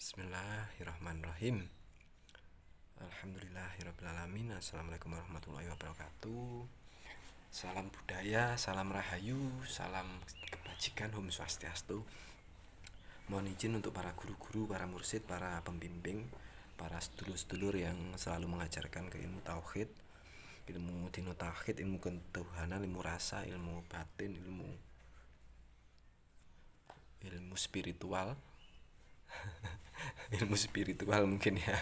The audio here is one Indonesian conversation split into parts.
Bismillahirrahmanirrahim. Alhamdulillahirrabbilalamin. Assalamualaikum warahmatullahi wabarakatuh. Salam budaya, salam rahayu, salam kebajikan, Om Swastiastu. Mohon izin untuk para guru-guru, para mursyid, para pembimbing, para sedulur-sedulur yang selalu mengajarkan ke ilmu tauhid, ilmu dino tauhid, ilmu ketuhanan, ilmu rasa, ilmu batin, ilmu spiritual. Ilmu spiritual mungkin ya.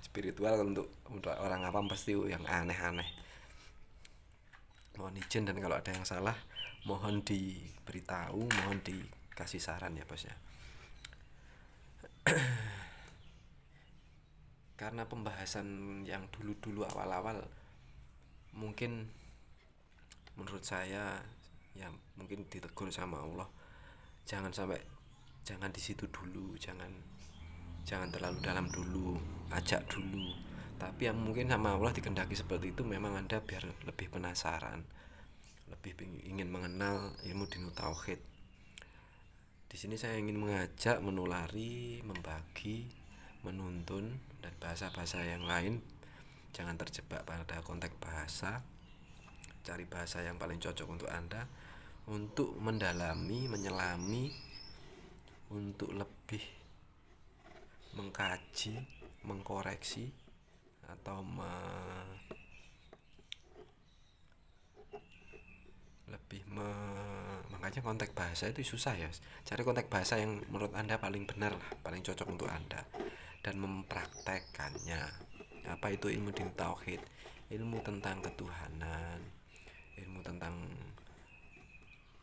Spiritual untuk orang awam pasti yang aneh-aneh. Mohon izin, dan kalau ada yang salah mohon diberitahu, mohon dikasih saran ya bos ya. Karena pembahasan yang dulu-dulu awal-awal mungkin menurut saya ya mungkin ditegur sama Allah, jangan di situ dulu, jangan terlalu dalam dulu, ajak dulu. Tapi yang mungkin sama Allah dikehendaki seperti itu memang Anda biar lebih penasaran, lebih ingin mengenal ilmu dinu tauhid. Di sini saya ingin mengajak, menulari, membagi, menuntun, dan bahasa-bahasa yang lain. Jangan terjebak pada konteks bahasa. Cari bahasa yang paling cocok untuk Anda, untuk mendalami, menyelami, untuk lebih mengkaji, mengkoreksi, atau makanya konteks bahasa itu susah ya. Cari konteks bahasa yang menurut Anda paling benar lah, paling cocok untuk Anda, dan mempraktekkannya. Apa itu ilmu din tauhid? Ilmu tentang ketuhanan, ilmu tentang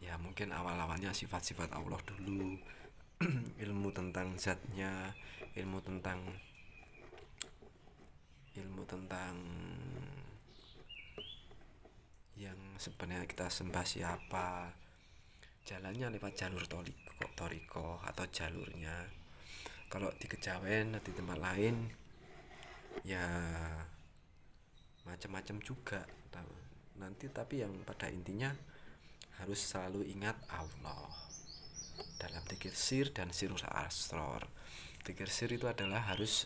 ya mungkin awal-awalnya sifat-sifat Allah dulu, ilmu tentang zatnya, ilmu tentang yang sebenarnya kita sembah siapa, jalannya lewat jalur toriko atau jalurnya. Kalau di kejawen atau di tempat lain ya macam-macam juga nanti, tapi yang pada intinya harus selalu ingat Allah dalam dzikir sir dan sirul asror. Dzikir sir itu adalah harus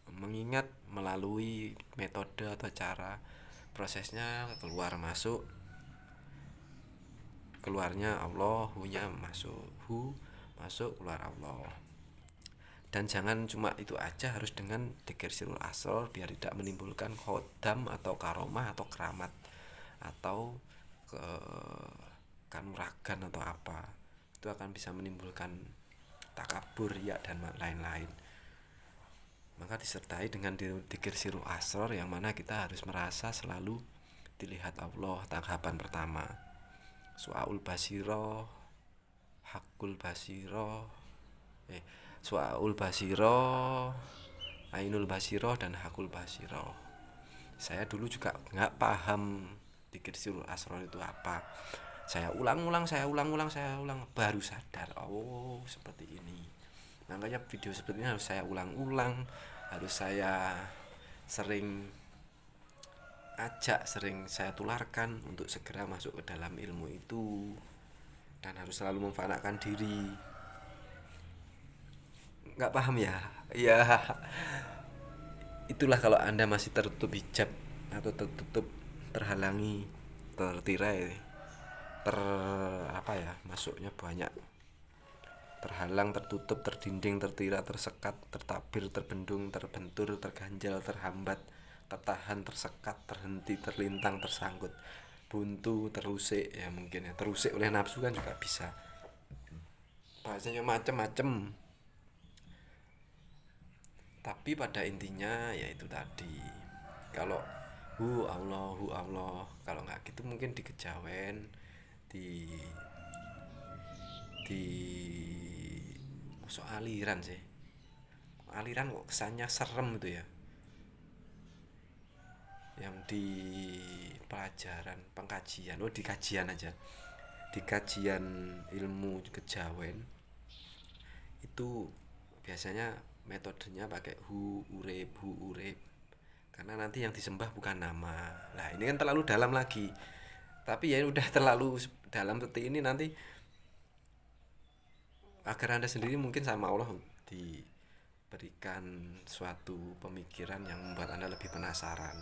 mengingat melalui metode atau cara prosesnya, keluar masuk, keluarnya Allah, hunya masuk, hu masuk, keluar Allah. Dan jangan cuma itu aja, harus dengan dzikir sirul asror biar tidak menimbulkan khodam atau karomah atau keramat atau kanuragan atau apa. Itu akan bisa menimbulkan takabur ya dan lain-lain. Maka disertai dengan dzikir sirul asror yang mana kita harus merasa selalu dilihat Allah. Tanggapan pertama su'aul basiro, hakul basiro, su'aul basiro, ainul basiro, dan hakul basiro. Saya dulu juga nggak paham dzikir sirul asror itu apa. Saya ulang, baru sadar, oh seperti ini. Makanya video seperti ini harus saya ulang-ulang, harus saya sering ajak, sering saya tularkan untuk segera masuk ke dalam ilmu itu, dan harus selalu memfanakan diri. Nggak paham ya? Ya itulah kalau Anda masih tertutup hijab atau tertutup, terhalangi, tertirai, masuknya banyak, terhalang, tertutup, terdinding, tertirai, tersekat, tertabir, terbendung, terbentur, terganjal, terhambat, tertahan, tersekat, terhenti, terlintang, tersangkut, buntu, terusik, ya mungkin ya, terusik oleh nafsu kan juga bisa. Bahasanya macam-macam. Tapi pada intinya yaitu tadi, kalau hu Allah, kalau nggak gitu mungkin di kejawen, di soal aliran sih, aliran kok kesannya serem gitu ya. Yang di pelajaran pengkajian, di kajian aja, di kajian ilmu kejawen itu biasanya metodenya pakai hu urib, karena nanti yang disembah bukan nama. Nah ini kan terlalu dalam lagi, tapi ya udah terlalu dalam seperti ini, nanti agar Anda sendiri mungkin sama Allah berikan suatu pemikiran yang membuat Anda lebih penasaran.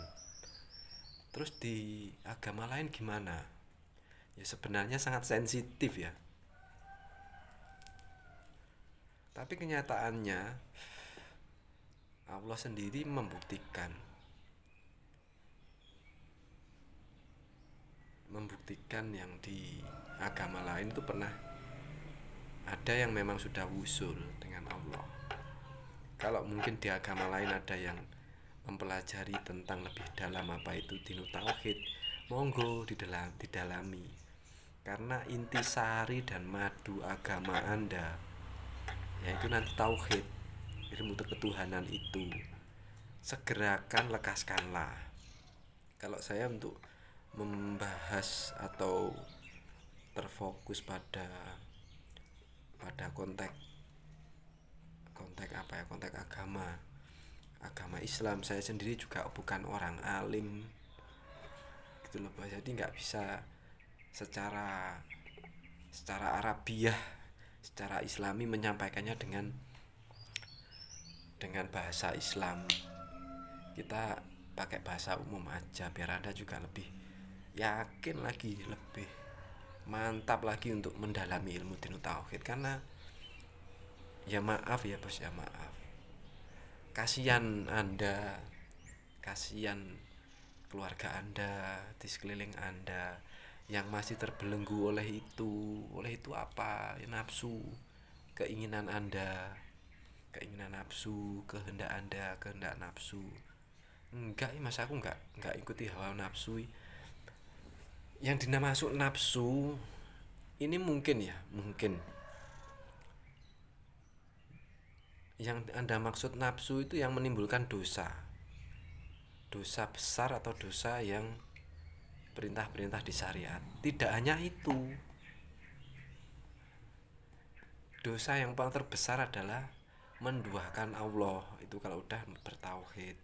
Terus di agama lain gimana? Ya sebenarnya sangat sensitif ya. Tapi kenyataannya Allah sendiri membuktikan yang di agama lain itu pernah ada yang memang sudah wusul dengan Allah. Kalau mungkin di agama lain ada yang mempelajari tentang lebih dalam apa itu dinut tauhid, monggo didalami. Karena intisari dan madu agama Anda yaitu nanti tauhid, ilmu ketuhanan itu. Segerakan, lekaskanlah. Kalau saya untuk membahas atau terfokus pada konteks apa ya, konteks agama Islam, saya sendiri juga bukan orang alim gitu loh, jadi nggak bisa secara Arabiah, secara Islami menyampaikannya dengan bahasa Islam. Kita pakai bahasa umum aja biar Anda juga lebih yakin lagi, lebih mantap lagi untuk mendalami ilmu dinut tauhid. Karena ya maaf ya bos, ya maaf, kasihan Anda, kasihan keluarga Anda di sekeliling Anda yang masih terbelenggu oleh itu apa ya, nafsu, keinginan Anda, keinginan nafsu, kehendak Anda, kehendak nafsu. Enggak, mas aku enggak ikuti hawa nafsu. Yang dimaksud nafsu ini mungkin yang Anda maksud nafsu itu yang menimbulkan dosa besar atau dosa yang perintah-perintah di syariat. Tidak hanya itu, dosa yang paling terbesar adalah menduakan Allah, itu kalau udah bertauhid.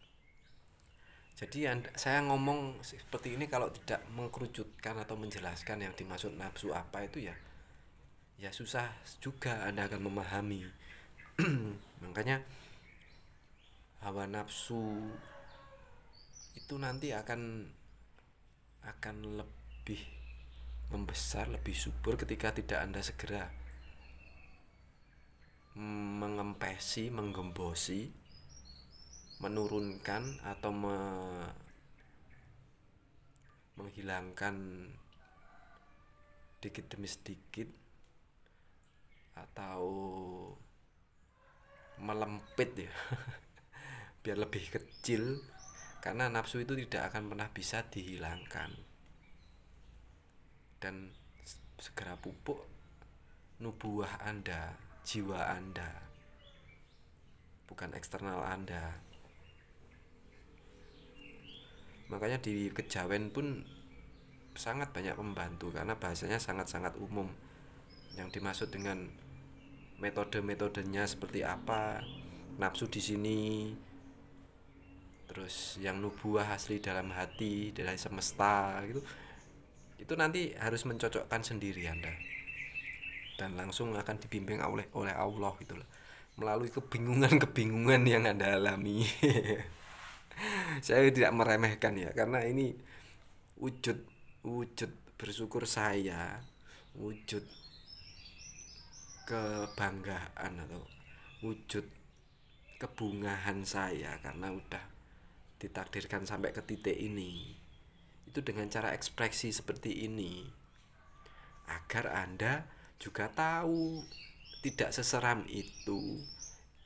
Jadi saya ngomong seperti ini kalau tidak mengkerucutkan atau menjelaskan yang dimaksud nafsu apa itu ya susah juga Anda akan memahami. Makanya hawa nafsu itu nanti akan lebih membesar, lebih subur ketika tidak Anda segera mengempesi, menggembosi, menurunkan atau menghilangkan sedikit demi sedikit atau melempit ya biar lebih kecil, karena nafsu itu tidak akan pernah bisa dihilangkan dan segera pupuk nubuah Anda, jiwa Anda, bukan eksternal Anda. Makanya di kejawen pun sangat banyak pembantu karena bahasanya sangat-sangat umum. Yang dimaksud dengan metode-metodenya seperti apa, nafsu di sini, terus yang nubuah asli dalam hati, dari semesta gitu. Itu nanti harus mencocokkan sendiri Anda. Dan langsung akan dibimbing oleh Allah gitu loh. Melalui kebingungan yang Anda alami. Saya tidak meremehkan ya, karena ini wujud bersyukur saya, wujud kebanggaan atau wujud kebungahan saya karena udah ditakdirkan sampai ke titik ini. Itu dengan cara ekspresi seperti ini agar Anda juga tahu tidak seseram itu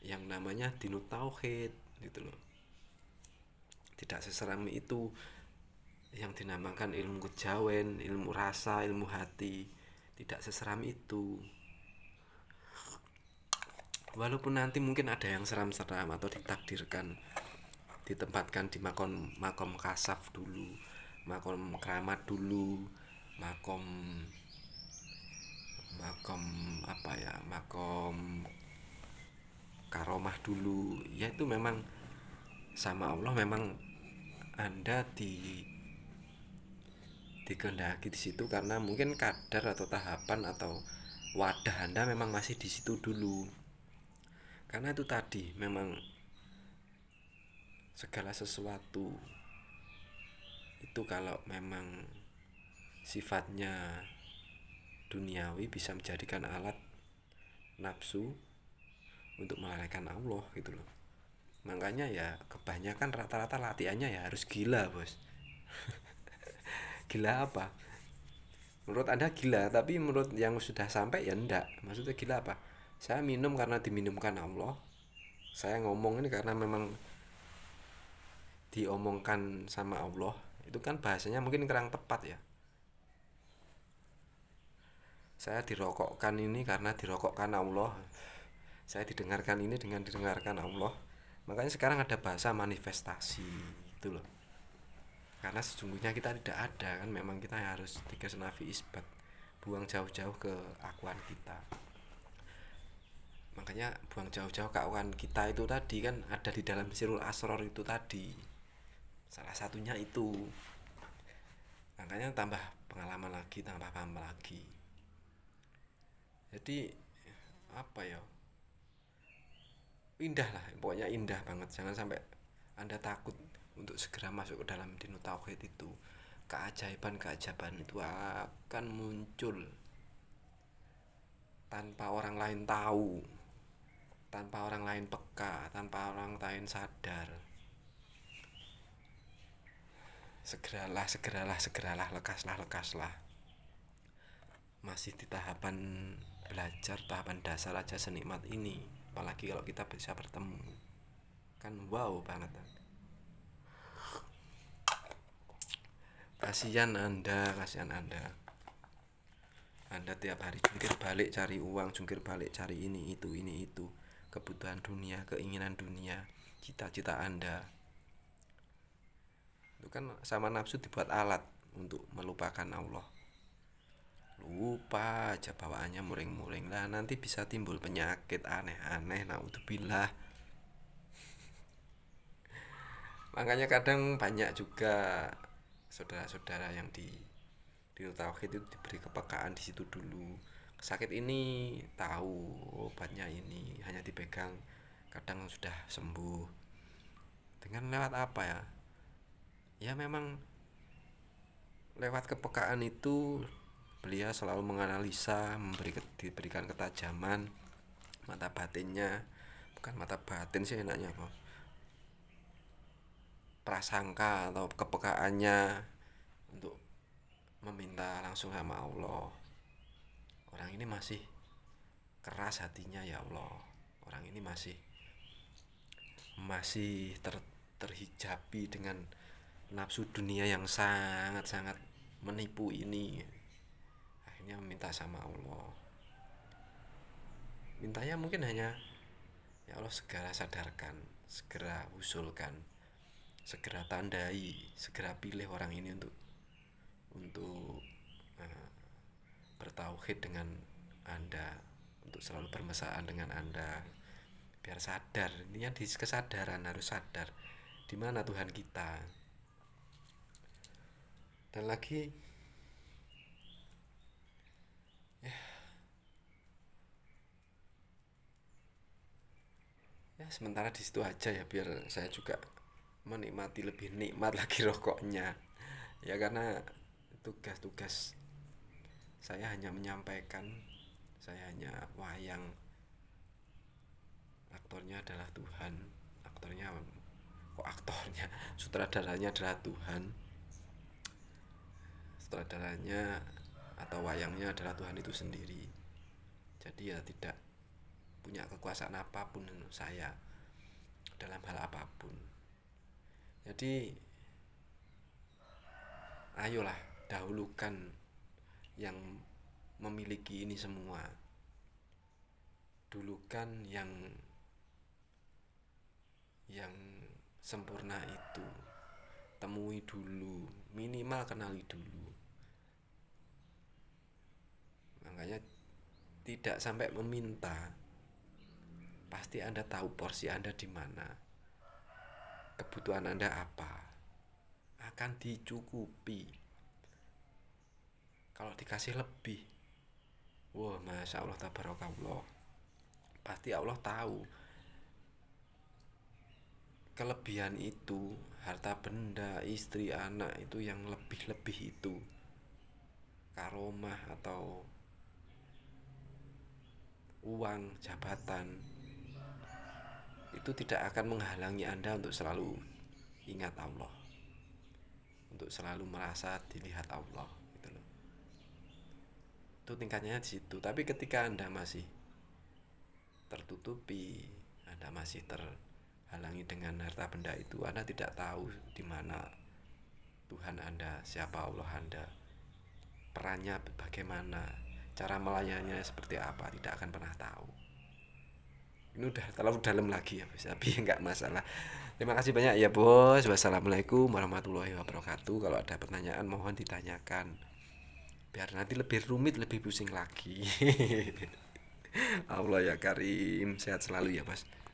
yang namanya dinut tauhid gitu loh. Tidak seseram itu yang dinamakan ilmu kejawen, ilmu rasa, ilmu hati. Tidak seseram itu. Walaupun nanti mungkin ada yang seram-seram atau ditakdirkan ditempatkan di makom kasaf dulu, makom keramat dulu, makom apa ya, makom karomah dulu, ya itu memang sama Allah, memang Anda dikehendaki di situ karena mungkin kadar atau tahapan atau wadah Anda memang masih di situ dulu. Karena itu tadi, memang segala sesuatu itu kalau memang sifatnya duniawi bisa menjadikan alat nafsu untuk melalaikan Allah gitu loh. Makanya ya kebanyakan rata-rata latihannya ya harus gila, bos. Gila apa? Menurut Anda gila, tapi menurut yang sudah sampai ya enggak. Maksudnya gila apa? Saya minum karena diminumkan Allah. Saya ngomong ini karena memang diomongkan sama Allah. Itu kan bahasanya mungkin kurang tepat ya. Saya dirokokkan ini karena dirokokkan Allah. Saya didengarkan ini dengan didengarkan Allah. Makanya sekarang ada bahasa manifestasi itu loh. Karena sesungguhnya kita tidak ada kan, memang kita harus tiga senafi isbat, buang jauh-jauh ke akuan kita. Makanya buang jauh-jauh ke akuan kita itu tadi kan ada di dalam sirul asror itu tadi, salah satunya itu. Makanya tambah pengalaman lagi, tambah paham lagi. Jadi apa ya, indah lah, pokoknya indah banget. Jangan sampai Anda takut untuk segera masuk ke dalam dinu tauhid itu. Keajaiban-keajaiban itu akan muncul tanpa orang lain tahu, tanpa orang lain peka, tanpa orang lain sadar. Segeralah, segeralah, segeralah, lekaslah, lekaslah. Masih di tahapan belajar, tahapan dasar aja senikmat ini. Apalagi kalau kita bisa bertemu, kan wow banget. Kasihan Anda, kasihan Anda. Anda tiap hari jungkir balik cari uang, jungkir balik cari ini itu. Kebutuhan dunia, keinginan dunia, cita-cita Anda. Itu kan sama nafsu dibuat alat untuk melupakan Allah. Lupa aja bawaannya muring-muring lah, nanti bisa timbul penyakit aneh-aneh, naudzubillah. Makanya kadang banyak juga saudara-saudara yang di tauhid itu diberi kepekaan di situ dulu. Sakit ini tahu obatnya ini, hanya dipegang, kadang sudah sembuh. Dengan lewat apa ya? Ya memang lewat kepekaan itu beliau selalu menganalisa, diberikan ketajaman mata batinnya, bukan mata batin sih enaknya apa, prasangka atau kepekaannya untuk meminta langsung sama Allah. Orang ini masih keras hatinya ya Allah, orang ini masih terhijabi dengan nafsu dunia yang sangat-sangat menipu ini. Akhirnya meminta sama Allah, mintanya mungkin hanya ya Allah segera sadarkan, segera usulkan, segera tandai, segera pilih orang ini untuk bertauhid dengan Anda, untuk selalu bermesraan dengan Anda, biar sadar. Intinya di kesadaran, harus sadar di mana Tuhan kita. Dan lagi ya sementara di situ aja ya, biar saya juga menikmati lebih nikmat lagi rokoknya ya, karena tugas-tugas saya hanya menyampaikan, saya hanya wayang, aktornya adalah Tuhan, aktornya sutradaranya adalah Tuhan, sutradaranya atau wayangnya adalah Tuhan itu sendiri. Jadi ya tidak punya kekuasaan apapun saya dalam hal apapun. Jadi ayolah dahulukan yang memiliki ini semua, dulukan yang sempurna itu, temui dulu, minimal kenali dulu. Makanya tidak sampai meminta, pasti Anda tahu porsi Anda di mana, kebutuhan Anda apa, akan dicukupi. Kalau dikasih lebih, wah masya Allah tabarakallah, pasti Allah tahu kelebihan itu, harta benda, istri, anak itu yang lebih-lebih itu, karomah atau uang, jabatan, itu tidak akan menghalangi Anda untuk selalu ingat Allah, untuk selalu merasa dilihat Allah gitu loh. Itu tingkatnya di situ. Tapi ketika Anda masih tertutupi, Anda masih terhalangi dengan harta benda itu, Anda tidak tahu di mana Tuhan Anda, siapa Allah Anda, perannya bagaimana, cara melayaninya seperti apa, tidak akan pernah tahu. Ini udah terlalu dalam lagi ya, tapi nggak masalah. Terima kasih banyak ya bos. Wassalamualaikum warahmatullahi wabarakatuh. Kalau ada pertanyaan mohon ditanyakan, biar nanti lebih rumit, lebih pusing lagi. Allah ya Karim, sehat selalu ya bos.